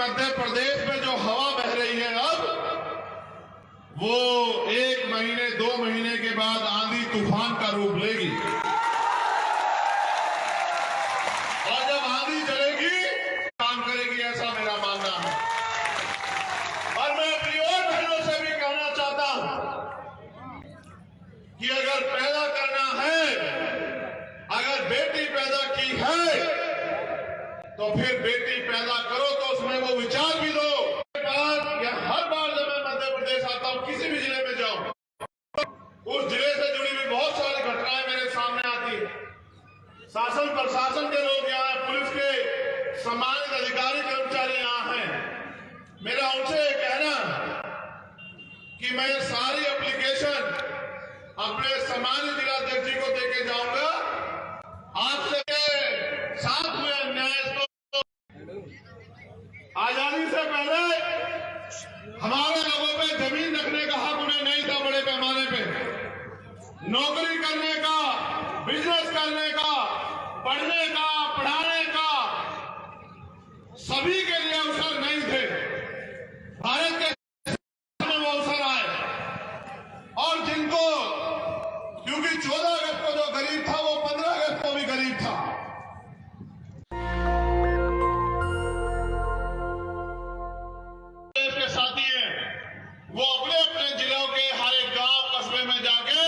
मध्य प्रदेश में जो हवा बह रही है अब, वो 1 महीने 2 महीने के बाद आंधी तूफान का रूप लेगी। और जब आंधी चलेगी काम करेगी, ऐसा मेरा मानना है। और मैं अपनी और बहनों से भी कहना चाहता हूं कि अगर पैदा करना है, अगर बेटी पैदा की है तो फिर बेटी पैदा करो, तो उसमें वो विचार भी दो। हर बार जब मैं मध्य प्रदेश आता हूं, किसी भी जिले में जाऊं, उस जिले से जुड़ी हुई बहुत सारी घटनाएं मेरे सामने आती है। शासन प्रशासन के लोग यहाँ, पुलिस के सम्मानित अधिकारी कर्मचारी यहाँ हैं। मेरा उनसे कहना कि मैं सारी एप्लीकेशन अपने सम्मानित जिलाध्यक्ष जी को देके जाऊंगा। आपसे साथ हुए अन्याय, आजादी से पहले हमारे लोगों पे जमीन रखने का हक उन्हें नहीं था। बड़े पैमाने पे नौकरी करने का, बिजनेस करने का, पढ़ने का, पढ़ाने का सभी के लिए अवसर नहीं थे। भारत के में वो अवसर आए और जिनको, क्योंकि 14 अगस्त को जो गरीब था वो 15 अगस्त को भी गरीब था। वो अपने अपने जिलों के हर एक गांव कस्बे में जाके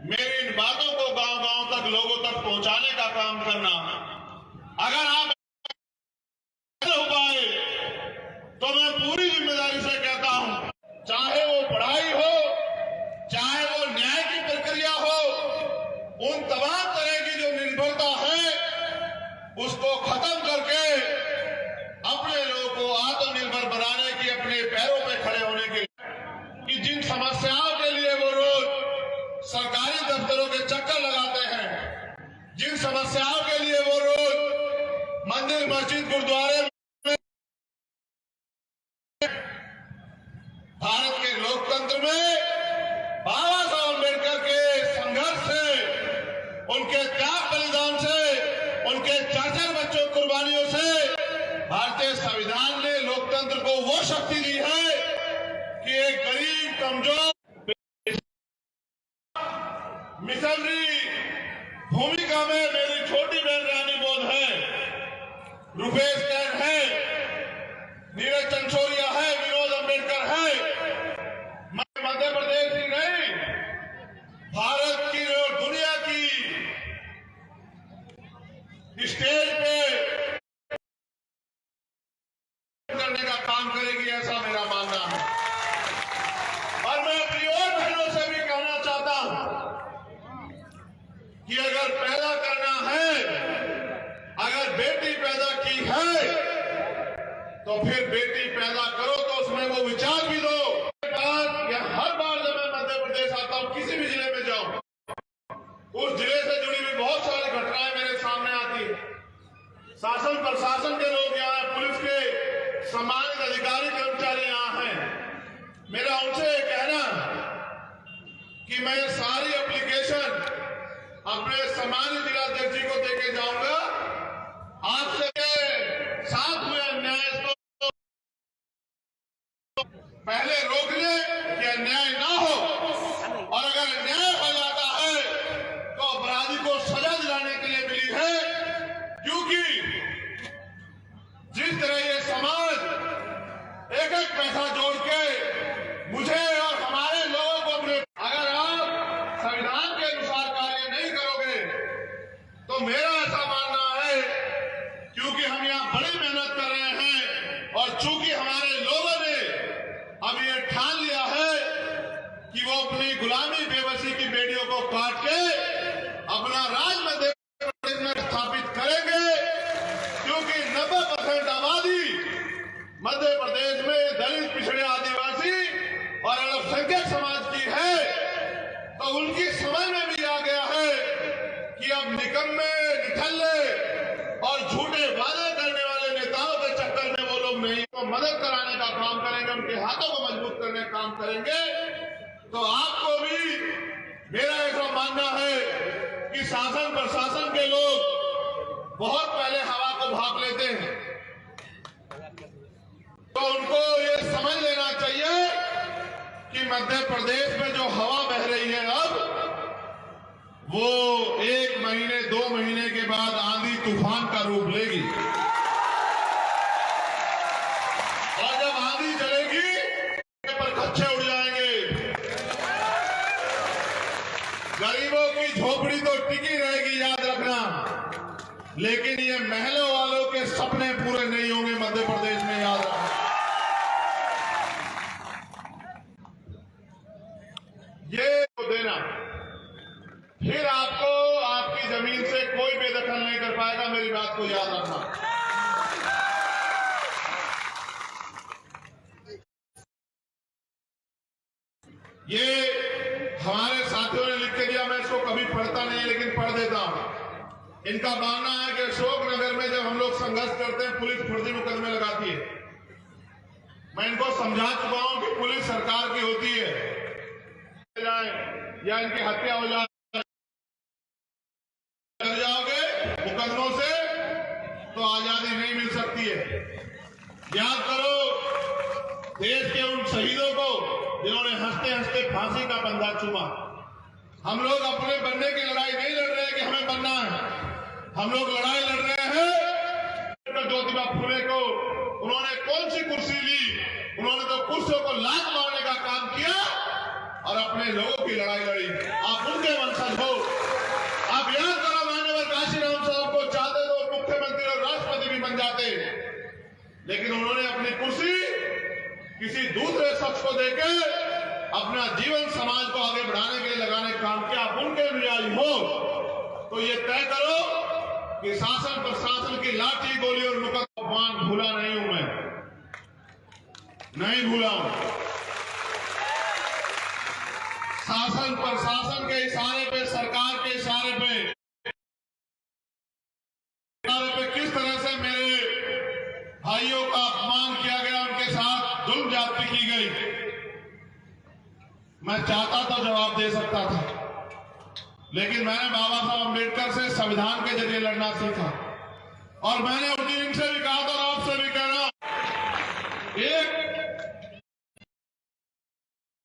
मेरी इन बातों को गांव-गांव तक, लोगों तक पहुंचाने का काम करना। अगर आप हो पाए तो मैं पूरी जिम्मेदारी से कहता हूं, चाहे वो पढ़ाई हो, चाहे वो न्याय की प्रक्रिया हो, उन तमाम तरह की जो निर्भरता है उसको खत्म करके अपने लोगों को आत्मनिर्भर बनाने की, अपने पैरों पे खड़े होने के लिए, कि जिन समस्याओं के लिए वो रोज सरकारी दफ्तरों के चक्कर लगाते हैं, जिन समस्याओं के लिए वो रोज मंदिर, मस्जिद, गुरुद्वारे में, भारत के लोकतंत्र में बाबा साहब अम्बेडकर के संघर्ष से, उनके त्याग बलिदान से, उनके 4-4 बच्चों कुर्बानियों से भारतीय संविधान ने लोकतंत्र को वो शक्ति दी है कि एक गरीब, कमजोर, मिशनरी भूमिका में मेरी छोटी बहन रानी बोध है, रुपेश कैर है, नीरज चंचोरिया है, विनोद अम्बेडकर है। मैं मध्य प्रदेश ही नहीं, भारत की और दुनिया की स्टेज पे करने का काम करेगी, ऐसा मेरा मानना है। और मैं अपनी और बहनों से भी कहना चाहता हूं कि अगर पैदा करना है, अगर बेटी पैदा की है तो फिर बेटी पैदा करो, तो उसमें वो विचार भी दो। हर बार जब मैं मध्य प्रदेश आता हूं, किसी भी जिले में जाऊं, उस जिले से जुड़ी हुई बहुत सारी घटनाएं मेरे सामने आती है। शासन प्रशासन के लोग यहाँ, पुलिस के सम्मानित अधिकारी कर्मचारी यहाँ हैं। मेरा उनसे कहना कि मैं सारी एप्लीकेशन अपने सम्मानित जिलाध्यक्ष जी को देके जाऊंगा। आपसे साथ हुए अन्याय को पहले रोक ले कि अन्याय ना हो, और अगर अन्याय हो जाता है तो अपराधी को सजा दिलाने के लिए मिली है। क्योंकि जिस तरह ये समाज एक-एक पैसा जोड़ के मुझे और हमारे लोगों को अपने, अगर आप संविधान के अनुसार कार्य नहीं करोगे तो मेरा ऐसा मानना है, क्योंकि हम यहाँ बड़ी मेहनत कर रहे हैं और चूंकि हमारे लोगों ने अब ये ठान लिया है कि वो अपनी गुलामी, बेबसी की बेड़ियों को काट के अपना राज मध्य प्रदेश में स्थापित करेंगे। क्योंकि 90% आबादी मध्य प्रदेश में दलित, पिछड़े, आदिवासी और अल्पसंख्यक समाज की है, तो उनकी समझ में भी आ गया है कि अब निकम्मे, निठल्ले और झूठे वादे करने वाले नेताओं के चक्कर में वो लोग नहीं, तो मदद कराने का काम करेंगे, उनके हाथों को मजबूत करने का काम करेंगे। तो आपको भी मेरा ऐसा मानना है कि शासन प्रशासन के लोग बहुत पहले हवा को भाप लेते हैं। तो उनको ये समझ लेना चाहिए कि मध्य प्रदेश में जो हवा बह रही है अब, वो 1 महीने 2 महीने के बाद आंधी तूफान का रूप लेगी। और जब आंधी चलेगी पर कच्चे उड़ जाएंगे। गरीबों की झोपड़ी तो टिकी रहेगी, याद रखना, लेकिन ये महलों वालों के सपने पूरे नहीं होंगे मध्य प्रदेश में, याद रखना। ये देना, फिर आपको आपकी जमीन से कोई बेदखल नहीं कर पाएगा, मेरी बात को याद रखना। ये हमारे साथियों ने लिख के दिया, मैं इसको कभी पढ़ता नहीं लेकिन पढ़ देता हूं। इनका मानना है कि अशोकनगर में जब हम लोग संघर्ष करते हैं पुलिस फर्जी मुकदमे लगाती है। मैं इनको समझा चुका हूं कि पुलिस सरकार की होती है, या इनकी हत्या हो जाए, कर जाओगे मुकदमों से तो आजादी नहीं मिल सकती है। याद करो देश के उन शहीदों को जिन्होंने हंसते हंसते फांसी का बंधा चूमा। हम लोग अपने बनने की लड़ाई नहीं लड़ रहे कि हमें बनना है, हम लोग लड़ाई लड़ रहे हैं ज्योतिबा फुले को उन्होंने कौन सी कुर्सी ली, उन्होंने तो कुर्सियों को लात मारने का काम किया और अपने लोगों की लड़ाई लड़ी। आप उनके वंशज हो। आप याद करो माननीय काशीराम साहब को चाहते तो मुख्यमंत्री और राष्ट्रपति भी बन जाते, लेकिन उन्होंने अपनी कुर्सी किसी दूसरे शख्स को देकर अपना जीवन समाज को आगे बढ़ाने के लिए लगाने का काम किया। आप उनके अनुयायी हो तो ये तय करो कि शासन प्रशासन की लाठी गोली और मुकदमा अपमान भूला नहीं हूं, मैं नहीं भूला हूं। शासन प्रशासन के इशारे पे, सरकार के इशारे पे किस तरह से मेरे भाइयों का अपमान किया गया, उनके साथ जुल्म ज्यादती की गई, मैं चाहता तो जवाब दे सकता था, लेकिन मैंने बाबा साहब अम्बेडकर से संविधान के जरिए लड़ना सीखा। और मैंने उस दिन इनसे भी कहा था और आपसे भी कह रहा हूं, एक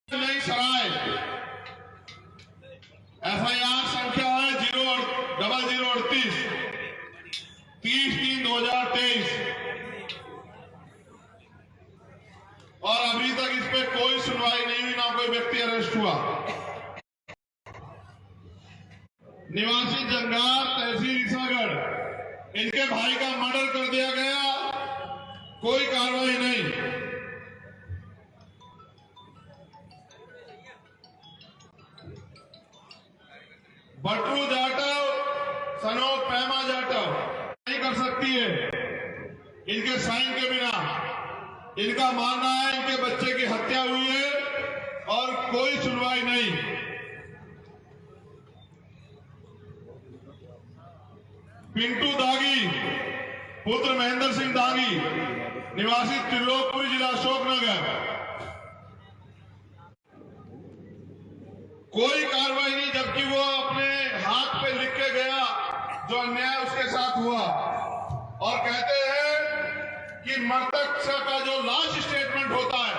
नई सराय FIR संख्या है 00038 30/3/2023 और अभी तक इस पे कोई सुनवाई नहीं हुई, ना कोई व्यक्ति अरेस्ट हुआ। निवासी जंगार तहसील ईसागढ़, इनके भाई का मर्डर कर दिया गया, कोई कार्रवाई नहीं। बटरू जाटव सनोक पैमा जाटव नहीं कर सकती है इनके साइन के बिना। इनका मानना है इनके बच्चे की हत्या हुई है और कोई सुनवाई नहीं। पिंटू दागी पुत्र महेंद्र सिंह दागी निवासी त्रिलोकपुरी जिला अशोकनगर, कोई कार्रवाई नहीं, जबकि वो अपने हाथ पे लिख के गया जो अन्याय उसके साथ हुआ। और कहते हैं कि मृतक का जो लास्ट स्टेटमेंट होता है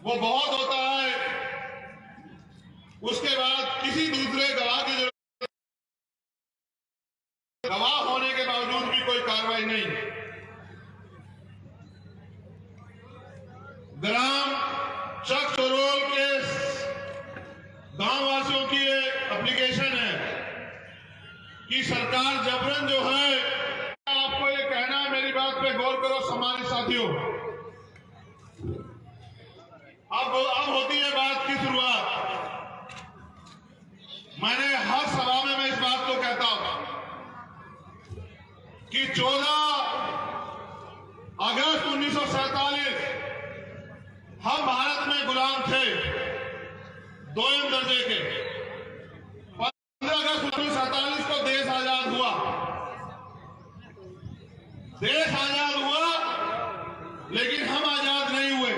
वो बहुत होता है, उसके बाद किसी दूसरे गवाह की जरूरत, गवाह होने के बावजूद भी कोई कार्रवाई नहीं। ग्राम चकचोरोल के गांव वासियों की एक एप्लीकेशन है कि सरकार जबरन जो है, आपको ये कहना है, मेरी बात पे गौर करो सम्मानित साथियों। अब होती है बात की शुरुआत। मैंने हर सभा में मैं इस बात को कहता हूं कि 14 अगस्त 1947 हम भारत में गुलाम थे 2ym दर्जे के। 15 अगस्त 1947 को देश आजाद हुआ। देश आजाद हुआ लेकिन हम आजाद नहीं हुए।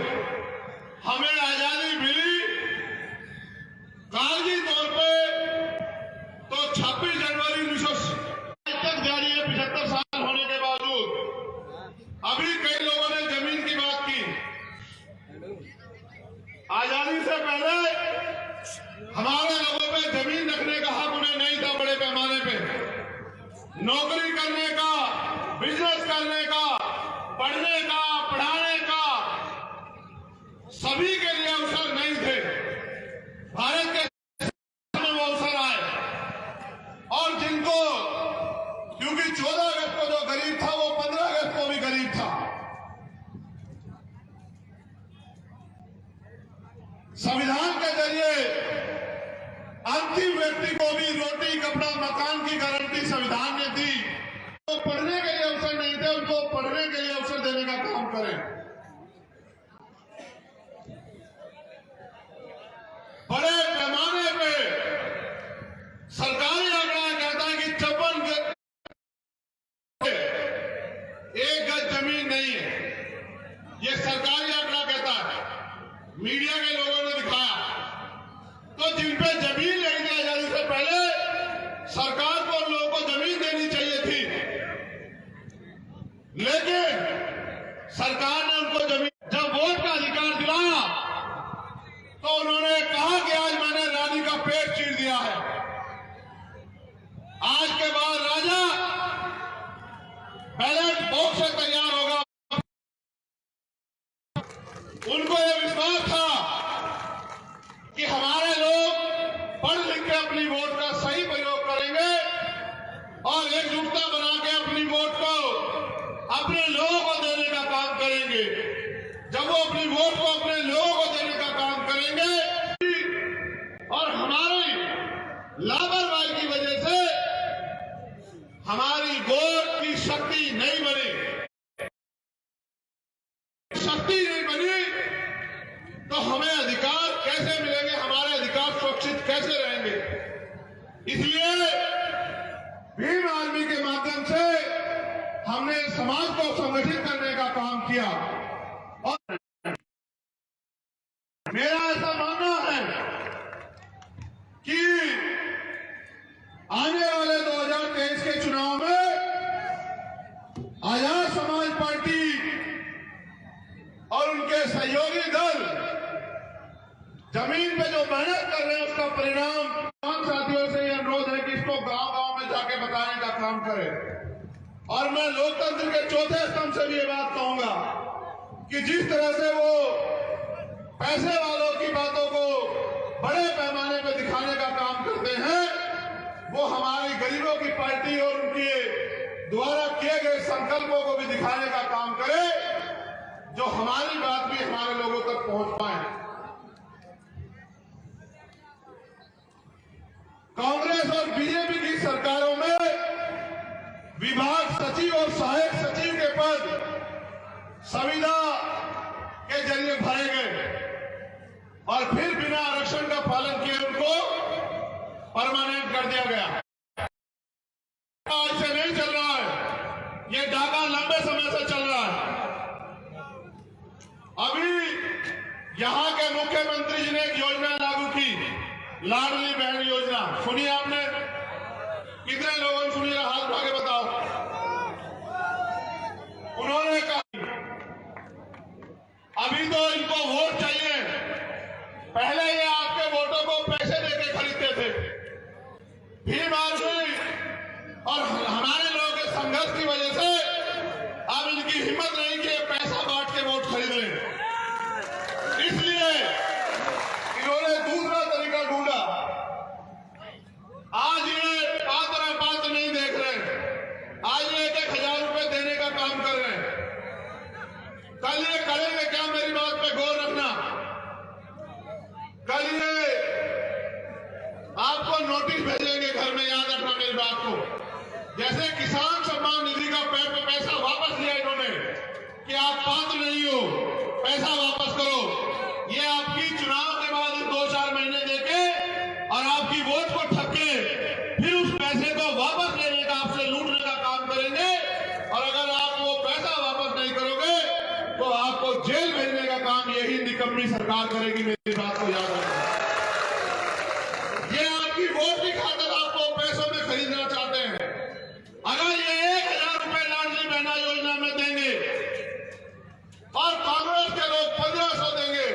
हमें आजादी मिली कागजी तौर पे तो 26 जनवरी 1960 तक जारी है, 75 साल होने के बावजूद। अभी कई लोगों ने जमीन की बात आजादी से पहले हमारे लोगों पे जमीन रखने का हक उन्हें नहीं था। बड़े पैमाने पे नौकरी करने का, बिजनेस करने का, पढ़ने का, पढ़ाने का सभी के लिए अवसर नहीं थे। भारत के में वो अवसर आए और जिनको, क्योंकि 14 अगस्त को जो गरीब था वो 15 अगस्त को भी गरीब था। संविधान के जरिए अंतिम व्यक्ति को भी रोटी, कपड़ा, मकान की गारंटी संविधान ने दी। तो पढ़ने के लिए अवसर नहीं थे, उनको पढ़ने के लिए अवसर देने का काम करें। बड़े पैमाने पे सरकारी आंकड़ा कहता है कि 56 एक गज जमीन नहीं है। ये सरकारी आंकड़ा कहता है, मीडिया के लोगों ने दिखाया। तो जिन पे जमीन नहीं थी आजादी से पहले, सरकार को उन लोगों को जमीन देनी चाहिए थी, लेकिन सरकार ने उनको जमीन, जब वोट का अधिकार दिलाया तो उन्होंने कहा कि आज मैंने रानी का पेट चीर दिया है। आज के बाद राजा बैलेट बॉक्स से तैयार होगा। उनको यह विश्वास था कि हमारे लोग पढ़ लिख के अपनी वोट का सही प्रयोग करेंगे और एकजुटता बना के अपनी वोट को अपने लोगों को देने का काम करेंगे। जब वो अपनी वोट को अपने लोगों को देने का काम करेंगे और हमारी लापरवाही की वजह से हमारी वोट की शक्ति नहीं बनी, तो हमें अधिकार कैसे मिलेंगे, हमारे अधिकार सुरक्षित कैसे रहेंगे। इसलिए भीम आर्मी के माध्यम से हमने समाज को संगठित करने का काम किया और मेरा ऐसा मानना है कि आने वाले 2023 के चुनाव में आजाद समाज पार्टी और उनके सहयोगी दल जमीन पे जो मेहनत कर रहे हैं उसका परिणाम, तमाम साथियों से यह अनुरोध है कि इसको गांव-गांव में जाके बताने का काम करें। और मैं लोकतंत्र के चौथे स्तंभ से भी ये बात कहूंगा कि जिस तरह से वो पैसे वालों की बातों को बड़े पैमाने पर दिखाने का काम करते हैं, वो हमारी गरीबों की पार्टी और उनके द्वारा किए गए संकल्पों को भी दिखाने का काम करे, जो हमारी बात भी हमारे लोगों तक पहुंच पाए। कांग्रेस और बीजेपी की सरकारों में विभाग सचिव और सहायक सचिव के पद संविदा के जरिए भरे गए और फिर बिना आरक्षण का पालन किए उनको परमानेंट कर दिया गया। आज से नहीं चल रहा है, ये डाका लंबे समय से चल रहा है। अभी यहां के मुख्यमंत्री जी ने एक योजना लागू की, लाडली बहन योजना। सुनिए आपने? कितने लोगों ने सुनी? हाथ उठा के बताओ। उन्होंने कहा अभी तो इनको वोट चाहिए, पहले ये आपके वोटों को पैसे देके खरीदते थे। भीम आर्मी और हमारे लोगों के संघर्ष की वजह से अब इनकी हिम्मत नहीं कि पैसा बांट के वोट खरीद लें। इसलिए इन्होंने दूसरा तरीका ढूंढा। आज ये पात्र नहीं देख रहे, आज ये 1,000 रुपए देने का काम कर रहे हैं। कल ये करेंगे क्या? मेरी बात पे गौर रखना। कल ये आपको नोटिस भेजेंगे घर में, याद रखना मेरी बात को। जैसे किसान सम्मान निधि का पैसा वापस लिया इन्होंने कि आप पात्र नहीं हो, पैसा वापस करो। ये आपकी चुनाव के बाद 2-4 महीने देके और आपकी वोट को ठगे, फिर उस पैसे को वापस लेने का, आपसे लूटने का काम करेंगे। और अगर आप वो पैसा वापस नहीं करोगे तो आपको जेल भेजने का काम यही निकम्मी सरकार करेगी। मेरी बात को याद रखना। ये आपकी वोट की खातिर आपको पैसों में खरीदना चाहते हैं। अगर ये 1,000 रुपए लाडली बहना योजना में देंगे और कांग्रेस के लोग 1,500 देंगे,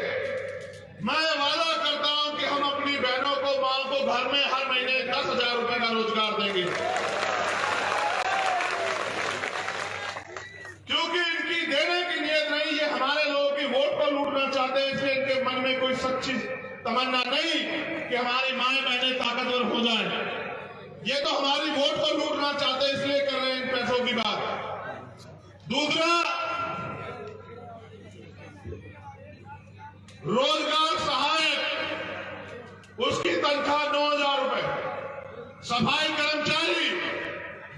तमन्ना नहीं कि हमारी माएं बहनें ताकतवर हो जाए। ये तो हमारी वोट को लूटना चाहते हैं, इसलिए कर रहे हैं इन पैसों की बात। दूसरा, रोजगार सहायक, उसकी तनख्वाह 9,000 रुपए। सफाई कर्मचारी,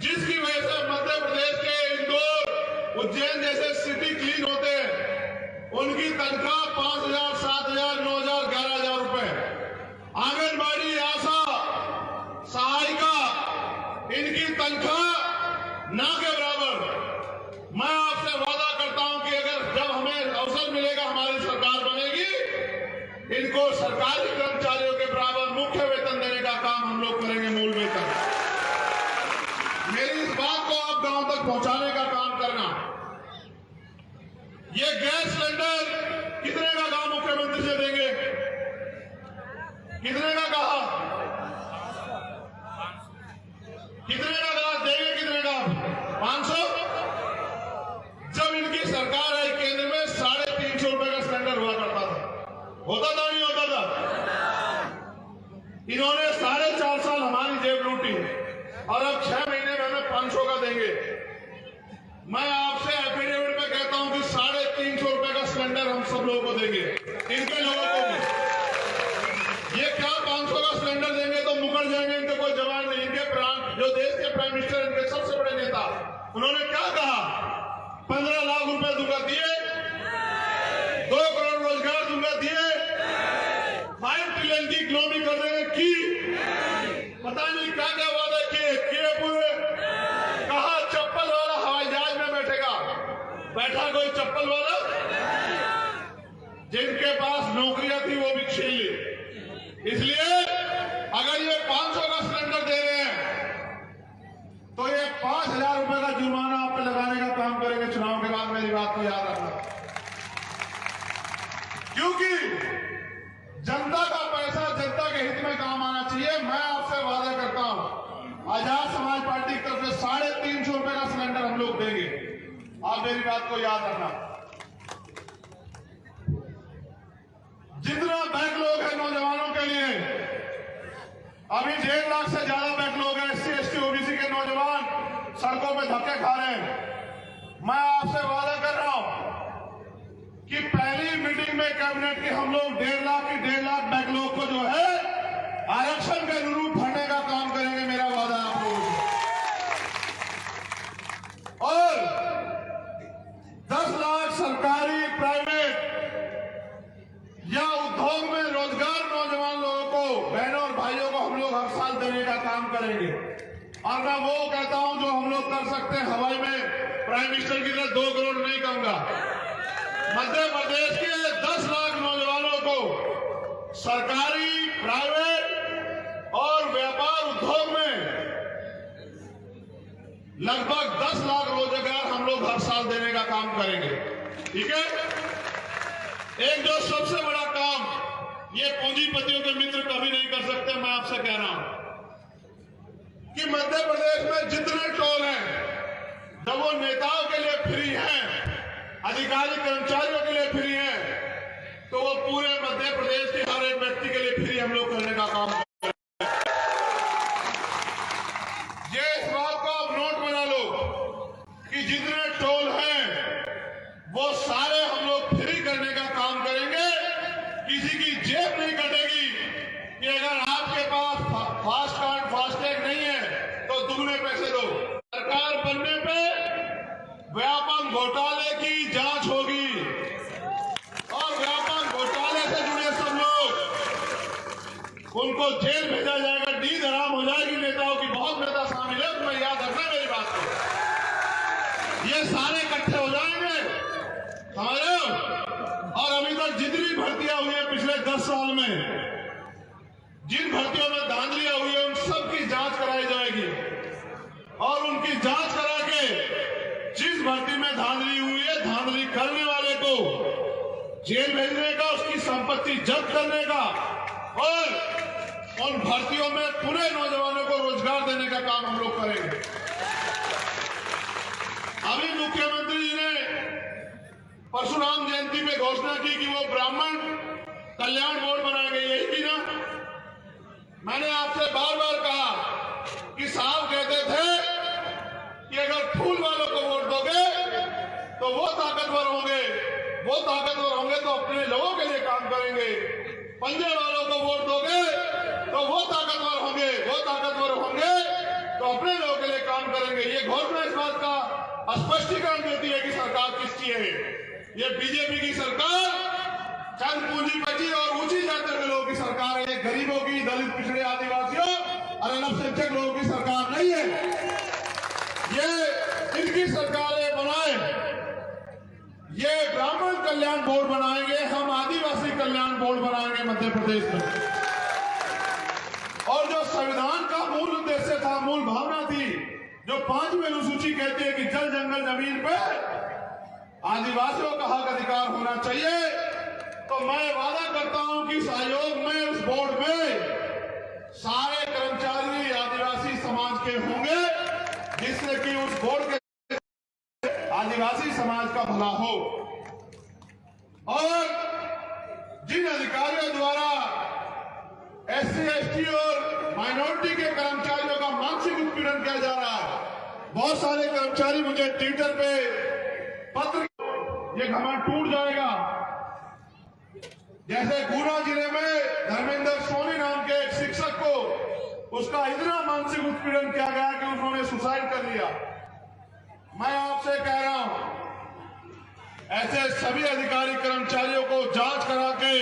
जिसकी वजह से मध्य प्रदेश के इंदौर, उज्जैन जैसे सिटी क्लीन होते हैं, उनकी तनख्वाह 5,000, 7,000, 9,000, 11,000 रुपए। आंगनबाड़ी, आशा, सहायिका, इनकी तनख्वाह ना के बराबर। मैं आपसे वादा करता हूं कि अगर जब हमें अवसर मिलेगा, हमारी सरकार बनेगी, इनको सरकारी कर्मचारियों के बराबर मुख्य वेतन देने का काम हम लोग करेंगे, मूल वेतन। मेरी इस बात को आप गांव तक पहुंचाने का काम करना। ये गैस सिलेंडर कितने का कहा मुख्यमंत्री से देंगे? कितने का कहा? कितने का कहा देंगे? कितने का? 500। जब इनकी सरकार आई केंद्र में, 350 रुपए का सिलेंडर हुआ करता था। होता था नहीं होता था? इन्होंने 4.5 साल हमारी जेब लूटी और अब 6 महीने में हमें 500 का देंगे। मैं आपसे एफिडेविट में कहता हूं कि 350 रुपए का सिलेंडर हम सब लोगों को देंगे, इनके लोगों को भी। ये क्या 500 का सिलेंडर देंगे तो मुकर जाएंगे, इनके कोई जवाब नहीं। इनके जो देश के प्राइम मिनिस्टर, इनके सबसे बड़े नेता, उन्होंने क्या कहा? 15 लाख रुपए दूंगा, दिए। 2 करोड़ रोजगार दूंगा, दिए। 5 ट्रिलियन की इकोनॉमी कर देंगे, की। पता नहीं क्या क्या वादा किए पूरे। कहा चप्पल वाला हवाई जहाज में बैठेगा, बैठा कोई चप्पल वाला? जिनके पास नौकरियां थी वो भी छीन ली। इसलिए अगर ये 500 का सिलेंडर दे रहे हैं तो ये 5,000 रुपए का जुर्माना आप पे लगाने का काम करेंगे चुनाव के बाद। मेरी बात को याद रखना, क्योंकि जनता का पैसा जनता के हित में काम आना चाहिए। मैं आपसे वादा करता हूं, आजाद समाज पार्टी की तरफ से 350 रुपए का सिलेंडर हम लोग देंगे। आप मेरी बात को याद रखना। जितना बैकलॉग है नौजवानों के लिए, अभी 1.5 लाख से ज्यादा बैकलॉग है। SC, ST, OBC के नौजवान सड़कों पे धक्के खा रहे हैं। मैं आपसे वादा कर रहा हूं कि पहली मीटिंग में कैबिनेट की हम लोग 1.5 लाख की 1.5 लाख बैकलॉग को जो है आरक्षण के अनुरूप भरने का काम करेंगे। मेरा वादा आप लोगों से। और 10 लाख सरकारी, प्राइवेट या उद्योग में रोजगार नौजवान लोगों को, बहनों और भाइयों को हम लोग हर साल देने का काम करेंगे। और मैं वो कहता हूं जो हम लोग कर सकते हैं। हवाई में प्राइम मिनिस्टर की तरह 2 करोड़ नहीं कहूंगा। मध्य प्रदेश के 10 लाख नौजवानों को सरकारी, प्राइवेट और व्यापार उद्योग में लगभग 10 लाख रोजगार हम लोग हर साल देने का काम करेंगे। ठीक है? एक जो सबसे बड़ा काम ये पूंजीपतियों के मित्र कभी नहीं कर सकते, मैं आपसे कह रहा हूं कि मध्य प्रदेश में जितने टोल हैं, जब वो नेताओं के लिए फ्री हैं, अधिकारी कर्मचारियों के लिए फ्री हैं, तो वो पूरे मध्य प्रदेश के हर एक व्यक्ति के लिए फ्री हम लोग करने का काम करेंगे। ये इस बात को आप नोट बना लो कि जितने टोल हैं वो सारे हम लोग फ्री करने का काम करेंगे। किसी की जेब नहीं कटेगी कि अगर आपके पास फास्ट कार्ड, फास्टैग नहीं है तो दुगने पैसे दो। सरकार बनने पे व्यापम घोटाले की जांच होगी और व्यापम घोटाले से जुड़े सब लोग, उनको जेल भेजा जाएगा, नींद हराम हो जाएगी नेताओं की। बहुत नेता शामिल है, तुम्हें याद रखना मेरी बात को। ये सारे इकट्ठे हो जाएंगे, समझ रहे हो? और अभी तक जितनी भर्तियां हुई है पिछले 10 साल में, जिन भर्तियों में धांधलियां हुई है, उन सब की जांच कराई जाएगी। और उनकी जांच करा के जिस भर्ती में धांधली हुई है, धांधली करने वाले को जेल भेजने का, उसकी संपत्ति जब्त करने का और उन भर्तियों में पूरे नौजवानों को रोजगार देने का काम हम लोग करेंगे। अभी मुख्यमंत्री जी ने परशुराम जयंती में घोषणा की कि वो ब्राह्मण कल्याण बोर्ड बनाएंगे, यही की ना? मैंने आपसे बार बार कहा कि साहब कहते थे कि अगर फूल वालों को वोट दोगे तो वो ताकतवर होंगे तो अपने लोगों के लिए काम करेंगे। पंजे वालों को वोट दोगे तो वो ताकतवर होंगे तो अपने लोगों के लिए काम करेंगे। ये घोषणा इस बात का स्पष्टीकरण देती है कि सरकार किसकी है। ये बीजेपी की सरकार चंद पूंजीपति और ऊंची जाति के लोगों की सरकार है। गरीबों की, दलित, पिछड़े, आदिवासियों और अल्पसंख्यक लोगों की सरकार नहीं है। ये इनकी सरकारें बनाए, ये ब्राह्मण कल्याण बोर्ड बनाएंगे, हम आदिवासी कल्याण बोर्ड बनाएंगे मध्य प्रदेश में। और जो संविधान का मूल उद्देश्य था, मूल भावना थी, जो 5वीं अनुसूची कहती है कि जल, जंगल, जमीन पे आदिवासियों का हक अधिकार होना चाहिए, तो मैं वादा करता हूं कि इस आयोग में, उस बोर्ड में सारे कर्मचारी आदिवासी समाज के होंगे, जिससे कि उस बोर्ड के आदिवासी समाज का भला हो। और जिन अधिकारियों द्वारा SC, ST और माइनॉरिटी के कर्मचारियों का मानसिक उत्पीड़न किया जा रहा है, बहुत सारे कर्मचारी मुझे ट्विटर पे पत्र, ये घमंड टूट जाएगा। जैसे गुना जिले में धर्मेंद्र सोनी नाम के एक शिक्षक को, उसका इतना मानसिक उत्पीड़न किया गया कि उन्होंने सुसाइड कर लिया। मैं आपसे कह रहा हूं, ऐसे सभी अधिकारी कर्मचारियों को जांच करा के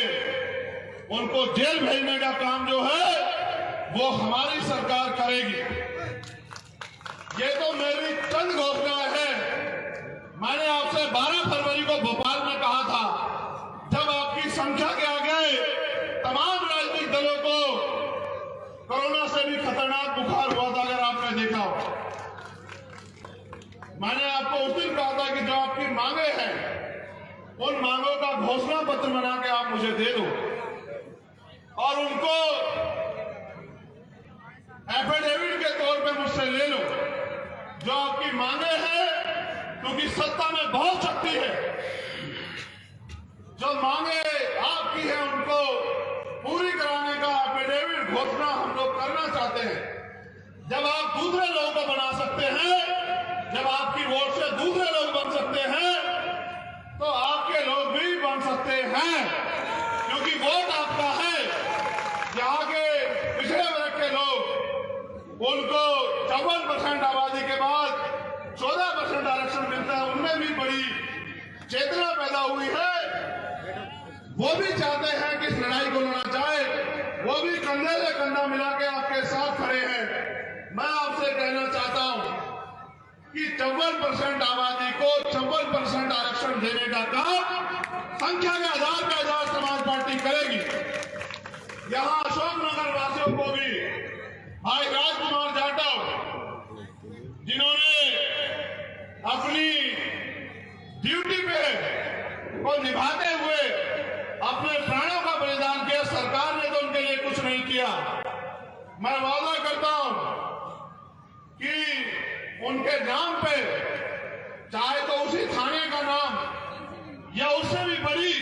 उनको जेल भेजने का काम जो है वो हमारी सरकार करेगी। ये तो मेरी चंद घोषणा है। मैंने आपसे 12 फरवरी को भोपाल में कहा था, जब आपकी संख्या के आगे तमाम राजनीतिक दलों को कोरोना से भी खतरनाक बुखार हुआ था, अगर आपने देखा हो। मैंने आपको उस दिन कहा था कि जो आपकी मांगे हैं, उन मांगों का घोषणा पत्र बना के आप मुझे दे दो और उनको एफिडेविट के तौर पे मुझसे ले लो। जो आपकी मांगे हैं, क्योंकि सत्ता में बहुत शक्ति है, जो मांगे आपकी है उनको पूरी कराने का एफिडेविट, घोषणा हम लोग करना चाहते हैं। जब आप दूसरे लोगों को बना सकते हैं, जब आपकी वोट से दूसरे लोग बन सकते हैं, तो आपके लोग भी बन सकते हैं, क्योंकि वोट आपका है। यहाँ के पिछड़े वर्ग के लोग, उनको 54% आबादी के बाद 14% आरक्षण मिलता है, उनमें भी बड़ी चेतना पैदा हुई है। वो भी चाहते हैं कि इस लड़ाई को लड़ा जाए, वो भी कंधे से कंधा मिला के आपके साथ खड़े हैं। मैं आपसे कहना चाहता हूं कि 54% आबादी को 54% आरक्षण देने का काम संख्या के आधार पर आजाद समाज पार्टी करेगी। यहां अशोकनगर वासियों को भी भाई राजकुमार जाटव, जिन्होंने अपनी ड्यूटी पे को निभाते हुए अपने प्राणों का बलिदान किया, सरकार ने तो उनके लिए कुछ नहीं किया। मैं वादा करता हूं कि उनके नाम पे, चाहे तो उसी थाने का नाम या उससे भी बड़ी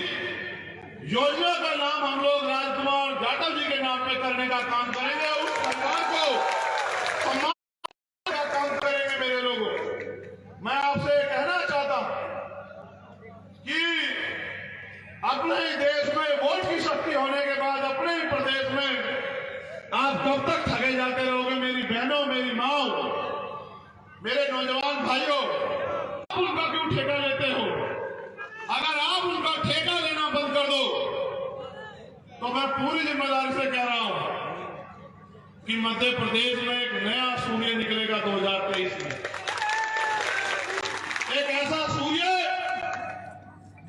योजना का नाम हम लोग राजकुमार जाटव जी के नाम पे करने का काम करेंगे। उस सरकार को सम्मान का काम करेंगे। मेरे लोगों, मैं आपसे कहना चाहता हूं कि अपने ही देश में वोट की शक्ति होने के बाद अपने ही प्रदेश में आप कब तक ठगे जाते रहोगे? मेरी बहनों, मेरी माओ, मेरे नौजवान भाइयों, आप उनका क्यों ठेका लेते हो? अगर आप उनका ठेका लेना बंद कर दो तो मैं पूरी जिम्मेदारी से कह रहा हूं कि मध्य प्रदेश में एक नया सूर्य निकलेगा 2023 में। एक ऐसा सूर्य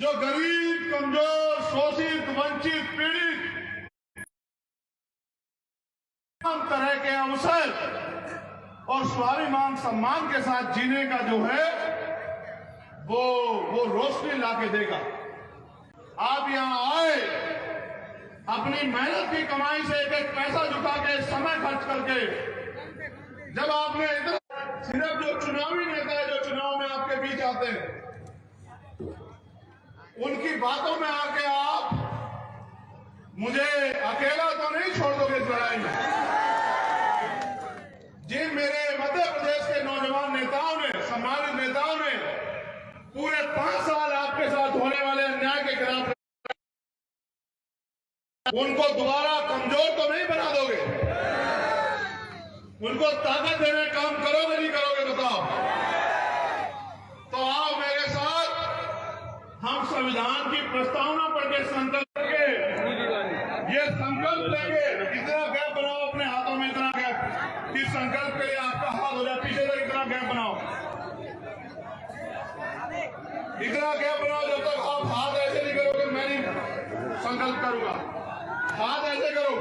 जो गरीब, कमजोर, शोषित, वंचित, पीड़ित तमाम तरह के अवसर और स्वाभिमान सम्मान के साथ जीने का जो है वो रोशनी लाके देगा। आप यहां आए, अपनी मेहनत की कमाई से एक एक पैसा जुटा के, समय खर्च करके, जब आपने इतना, सिर्फ जो चुनावी नेता है, जो चुनाव में आपके बीच आते हैं, उनकी बातों में आके आप मुझे अकेला तो नहीं छोड़ दोगे इस लड़ाई में। जिन मेरे मध्य प्रदेश के नौजवान नेताओं ने, सम्मानित नेताओं ने पूरे 5 साल आपके साथ होने वाले अन्याय के खिलाफ, उनको दोबारा कमजोर तो नहीं बना दोगे? उनको ताकत देने काम करोगे नहीं करोगे बताओ? तो आओ मेरे साथ, हम संविधान की प्रस्तावना पढ़ के संकल्प के ये संकल्प लेंगे। इतना गैप बनाओ अपने हाथों में, इतना गैप कि संकल्प के लिए आपका हाथ हो जाए पीछे तक। इतना गैप बनाओ, इतना गैप बनाओ जब तक आप हाथ ऐसे नहीं करोगे मैं नहीं संकल्प करूंगा। हाथ ऐसे करो।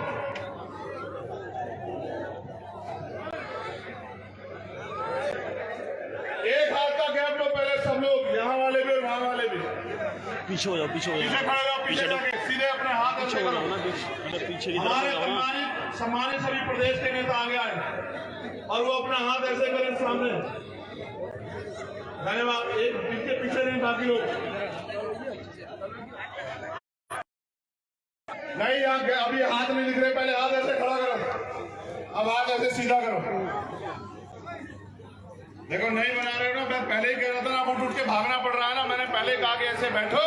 एक हाथ का गैप लो पहले सब लोग, यहाँ वाले भी और वहाँ वाले भी। पीछे हो जाओ, पीछे हो जाओ, पीछे खड़े हो, पीछे जाके सीधे अपने हाथ ऐसे करो। पीछे हमारे सम्मानित सभी प्रदेश के नेता आगे आए और वो अपना हाथ ऐसे करें सामने। धन्यवाद। एक पीछे नहीं, बाकी लोग नहीं। अभी हाथ नहीं दिख रहे, पहले हाथ ऐसे खड़ा करो। अब हाथ ऐसे सीधा करो। देखो नहीं बना रहे हो ना, मैं पहले ही कह रहा था ना, उठ के भागना पड़ रहा है ना। मैंने पहले कहा कि ऐसे बैठो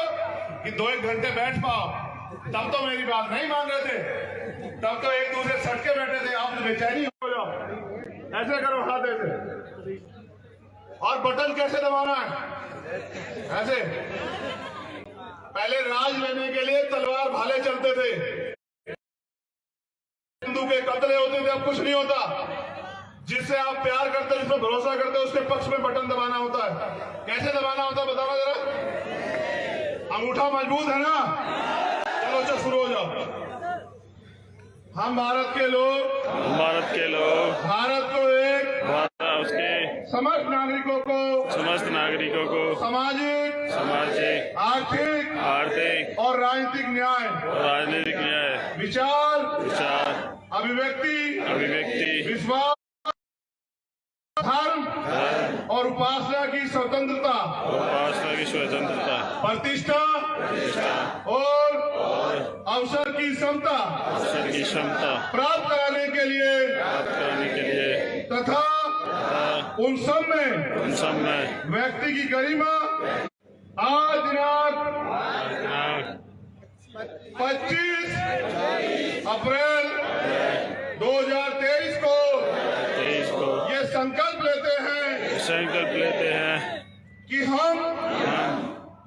कि 2-1 घंटे बैठ पाओ, तब तो मेरी बात नहीं मान रहे थे, तब तो एक दूसरे सटके बैठे थे। आप बेचैनी हो जाओ, ऐसे करो हाथ ऐसे। और बटन कैसे दबाना है? ऐसे। पहले राज लेने के लिए तलवार भाले चलते थे, हिंदू के कत्ले होते थे, अब कुछ नहीं होता। जिससे आप प्यार करते, जिसमें भरोसा करते, उसके पक्ष में बटन दबाना होता है। कैसे दबाना होता है बताना जरा। अंगूठा मजबूत है ना? चलो शुरू हो जाओ। हम भारत के लोग, भारत को एक, उसके समस्त नागरिकों को सामाजिक, आर्थिक और राजनीतिक न्याय, विचार, अभिव्यक्ति, विश्वास, धर्म और उपासना की स्वतंत्रता, प्रतिष्ठा और अवसर की क्षमता प्राप्त कराने के लिए तथा उन सब में व्यक्ति की गरिमा आज दिनांक 25 अप्रैल 2023 को ये संकल्प लेते हैं कि हम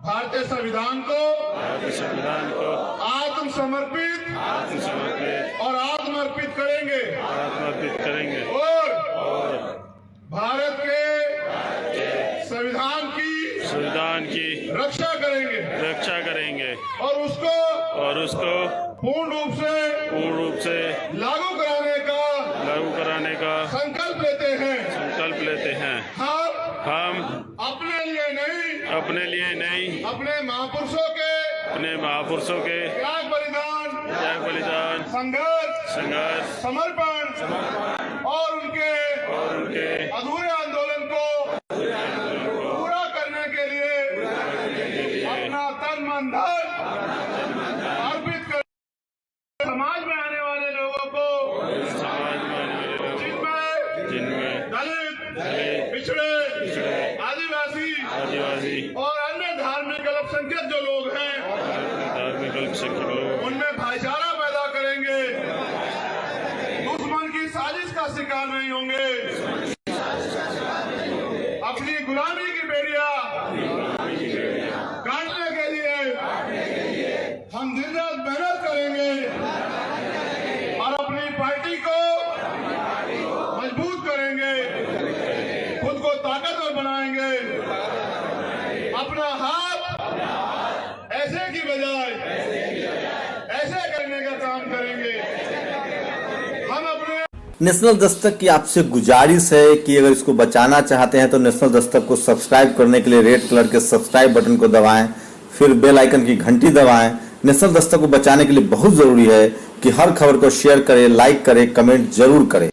भारतीय संविधान को आत्मसमर्पित और आत्मर्पित करेंगे और भारत के संविधान की रक्षा करेंगे और उसको पूर्ण रूप से लागू कराने का संकल्प लेते हैं। हम अपने लिए नहीं अपने महापुरुषों के त्याग बलिदान, संघर्ष, समर्पण और उनके अधूरे आंदोलन को पूरा करने के लिए अपना तन मन धन अर्पित कर समाज में आने वाले लोगों को, जिनमें दलित, पिछड़े, आदिवासी और अन्य धार्मिक अल्पसंख्यक जो लोग हैं, उनमें भाईचारा पैदा करेंगे, दुश्मन की साजिश का शिकार नहीं होंगे, अपनी गुलामी की बेड़िया काटने के लिए हम दिन रात मेहनत करेंगे और अपनी पार्टी को मजबूत करेंगे, खुद को ताकतवर बनाएंगे। अपना हाथ ऐसे की बजाय ऐसे करने का काम करेंगे। हम अपने नेशनल दस्तक की आपसे गुजारिश है कि अगर इसको बचाना चाहते हैं तो नेशनल दस्तक को सब्सक्राइब करने के लिए रेड कलर के सब्सक्राइब बटन को दबाएं, फिर बेल आइकन की घंटी दबाएं। नेशनल दस्तक को बचाने के लिए बहुत जरूरी है कि हर खबर को शेयर करें, लाइक करें, कमेंट जरूर करें।